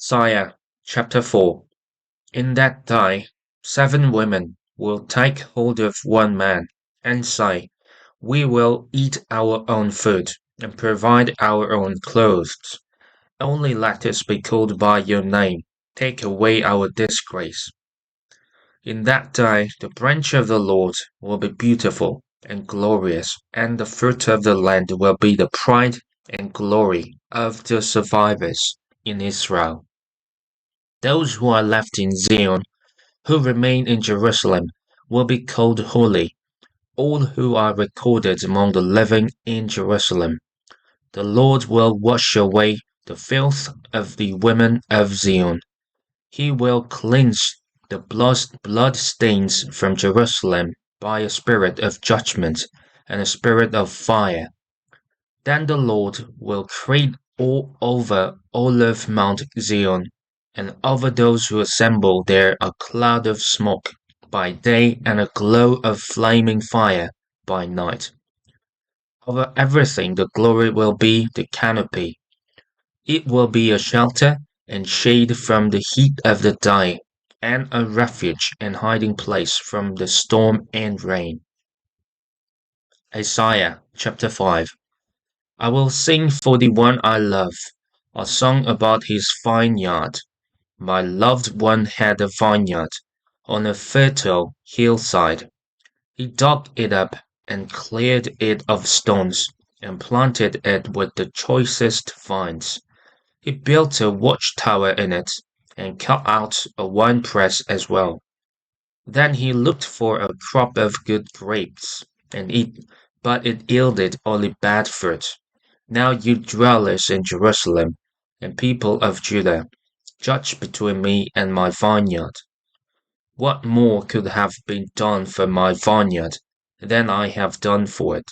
Isaiah chapter 4. In that day, 7 women will take hold of one man and say, "We will eat our own food and provide our own clothes. Only let us be called by your name. Take away our disgrace." In that day, the branch of the Lord will be beautiful and glorious, and the fruit of the land will be the pride and glory of the survivors in Israel. Those who are left in Zion, who remain in Jerusalem, will be called holy, all who are recorded among the living in Jerusalem. The Lord will wash away the filth of the women of Zion. He will cleanse the blood stains from Jerusalem by a spirit of judgment and a spirit of fire. Then the Lord will create all over all of Mount Zion, and over those who assemble there a cloud of smoke by day and a glow of flaming fire by night. Over everything the glory will be the canopy. It will be a shelter and shade from the heat of the day, and a refuge and hiding place from the storm and rain. Isaiah chapter 5. I will sing for the one I love, a song about his vineyard. My loved one had a vineyard on a fertile hillside. He dug it up and cleared it of stones and planted it with the choicest vines. He built a watchtower in it and cut out a winepress as well. Then he looked for a crop of good grapes, but it yielded only bad fruit. Now you dwellers in Jerusalem, and people of Judah, judge between me and my vineyard. What more could have been done for my vineyard than I have done for it?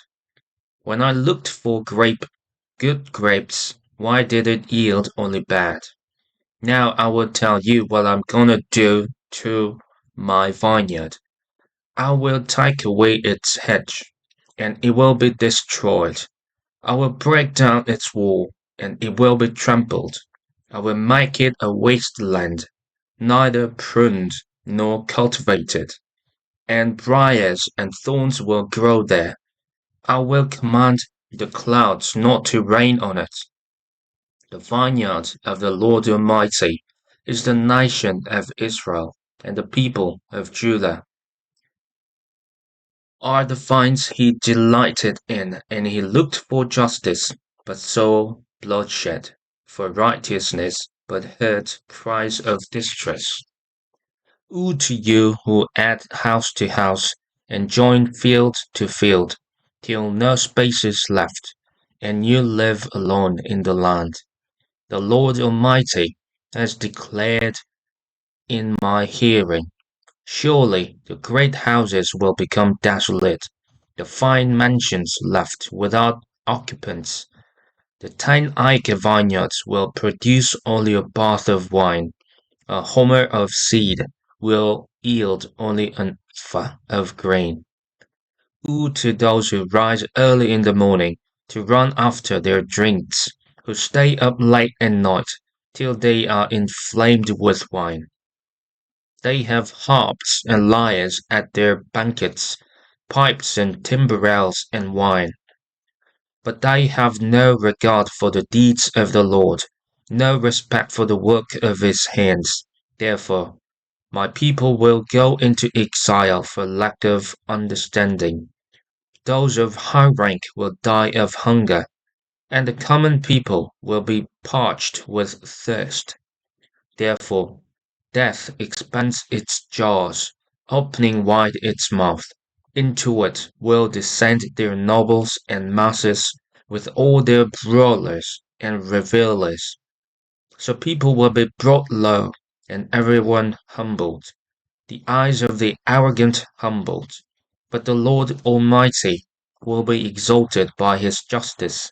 When I looked for good grapes, why did it yield only bad? Now I will tell you what I'm gonna do to my vineyard. I will take away its hedge, and it will be destroyed. I will break down its wall, and it will be trampled. I will make it a waste land, neither pruned nor cultivated, and briars and thorns will grow there. I will command the clouds not to rain on it. The vineyard of the Lord Almighty is the nation of Israel, and the people of Judah are the vines he delighted in, and he looked for justice, but saw bloodshed, for righteousness, but heard cries of distress. Woe to you who add house to house, and join field to field, till no space is left, and you live alone in the land. The Lord Almighty has declared in my hearing. Surely the great houses will become desolate, the fine mansions left without occupants. The 10 acre vineyards will produce only a bath of wine, a homer of seed will yield only an ephah of grain. Woe to those who rise early in the morning to run after their drinks, who stay up late at night till they are inflamed with wine. They have harps and lyres at their banquets, pipes and timbrels and wine. But they have no regard for the deeds of the Lord, no respect for the work of his hands. Therefore, my people will go into exile for lack of understanding. Those of high rank will die of hunger, and the common people will be parched with thirst. Therefore, death expands its jaws, opening wide its mouth. Into it will descend their nobles and masses with all their brawlers and revilers. So people will be brought low, and everyone humbled. The eyes of the arrogant humbled. But the Lord Almighty will be exalted by his justice,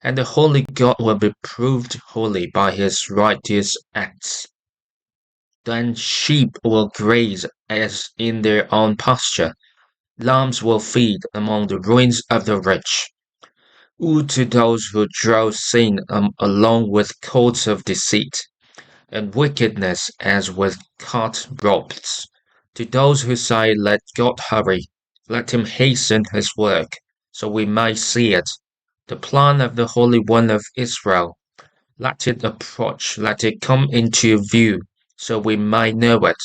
and the Holy God will be proved holy by his righteous acts. Then sheep will graze as in their own pasture, lambs will feed among the ruins of the rich. Woe to those who draw sin along with cords of deceit, and wickedness as with cut ropes. To those who say, "Let God hurry, let him hasten his work, so we may see it, the plan of the Holy One of Israel. Let it approach, let it come into view, so we may know it."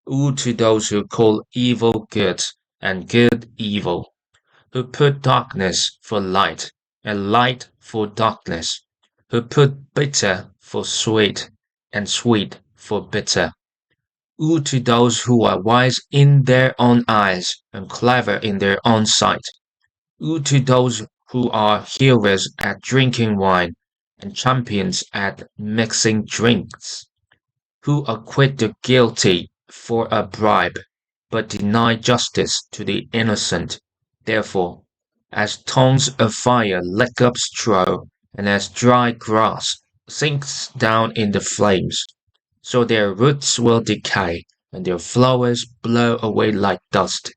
Woe to those who call evil good and good evil, who put darkness for light and light for darkness, who put bitter for sweet and sweet for bitter. Woe to those who are wise in their own eyes and clever in their own sight. Woe to those who are heroes at drinking wine and champions at mixing drinks, who acquit the guilty for a bribe, but deny justice to the innocent. Therefore, as tongues of fire lick up straw, and as dry grass sinks down in the flames, so their roots will decay, and their flowers blow away like dust.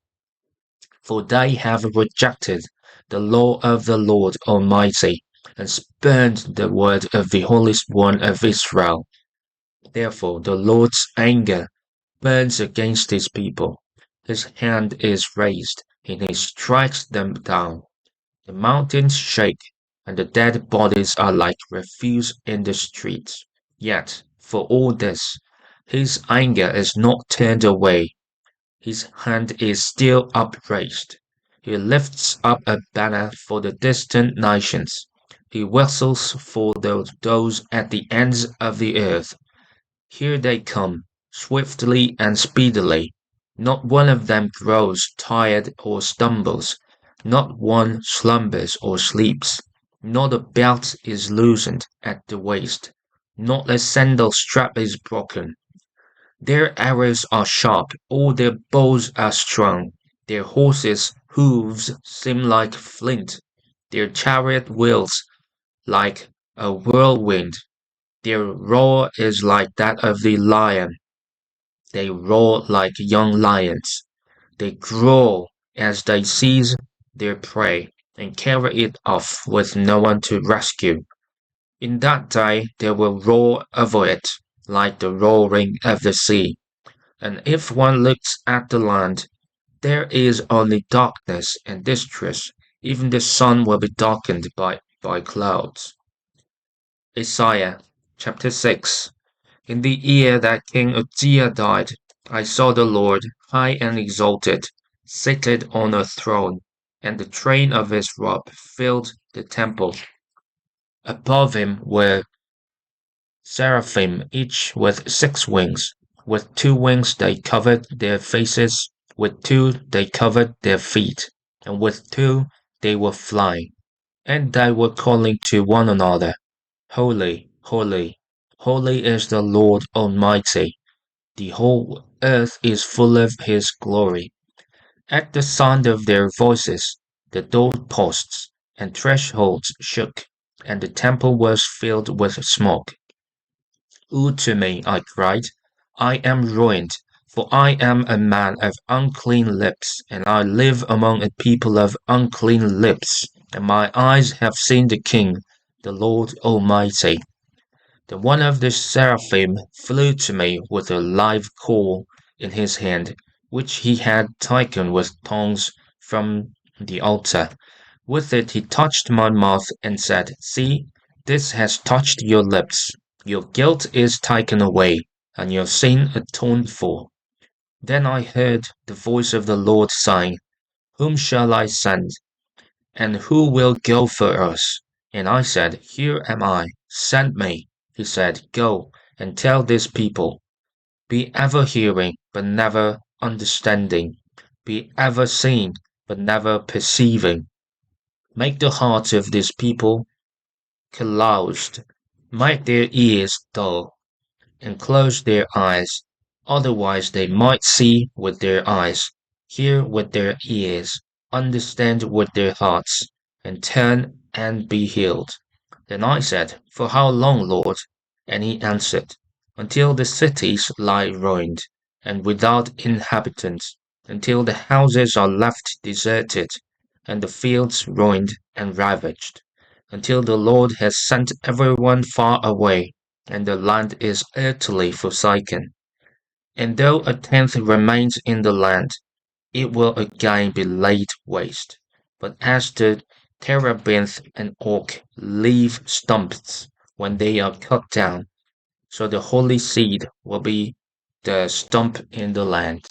For they have rejected the law of the Lord Almighty, and spurned the word of the Holy One of Israel. Therefore the Lord's anger burns against his people. His hand is raised, and he strikes them down. The mountains shake, and the dead bodies are like refuse in the streets. Yet, for all this, his anger is not turned away. His hand is still upraised. He lifts up a banner for the distant nations. He whistles for those at the ends of the earth. Here they come, swiftly and speedily. Not one of them grows tired or stumbles. Not one slumbers or sleeps. Not a belt is loosened at the waist. Not a sandal strap is broken. Their arrows are sharp, all their bows are strong. Their horses' hoofs seem like flint. Their chariot wheels like a whirlwind. Their roar is like that of the lion. They roar like young lions. They growl as they seize their prey and carry it off with no one to rescue. In that day they will roar over it like the roaring of the sea. And if one looks at the land, there is only darkness and distress. Even the sun will be darkened by clouds. Isaiah chapter 6. In the year that King Uzziah died, I saw the Lord high and exalted, seated on a throne, and the train of his robe filled the temple. Above him were seraphim, each with 6 wings. With 2 wings they covered their faces, with 2 they covered their feet, and with 2 they were flying. And they were calling to one another, Holy, holy, holy is the Lord Almighty. The whole earth is full of his glory. At the sound of their voices, the doorposts and thresholds shook, and the temple was filled with smoke. Woe to me, I cried. I am ruined, for I am a man of unclean lips, and I live among a people of unclean lips, and my eyes have seen the King, the Lord Almighty. Then one of the seraphim flew to me with a live coal in his hand, which he had taken with tongs from the altar. With it he touched my mouth and said, See, this has touched your lips. Your guilt is taken away, and your sin atoned for. Then I heard the voice of the Lord saying, Whom shall I send? And who will go for us? And I said, Here am I, send me. He said, Go and tell this people, Be ever hearing, but never understanding. Be ever seeing, but never perceiving. Make the hearts of this people calloused, make their ears dull, and close their eyes. Otherwise they might see with their eyes, hear with their ears, understand with their hearts, and turn and be healed. Then I said, For how long, Lord? And he answered, Until the cities lie ruined, and without inhabitants, until the houses are left deserted, and the fields ruined and ravaged, until the Lord has sent everyone far away, and the land is utterly forsaken. And though a tenth remains in the land, it will again be laid waste. But as the terebinth and oak leave stumps when they are cut down, so the holy seed will be the stump in the land.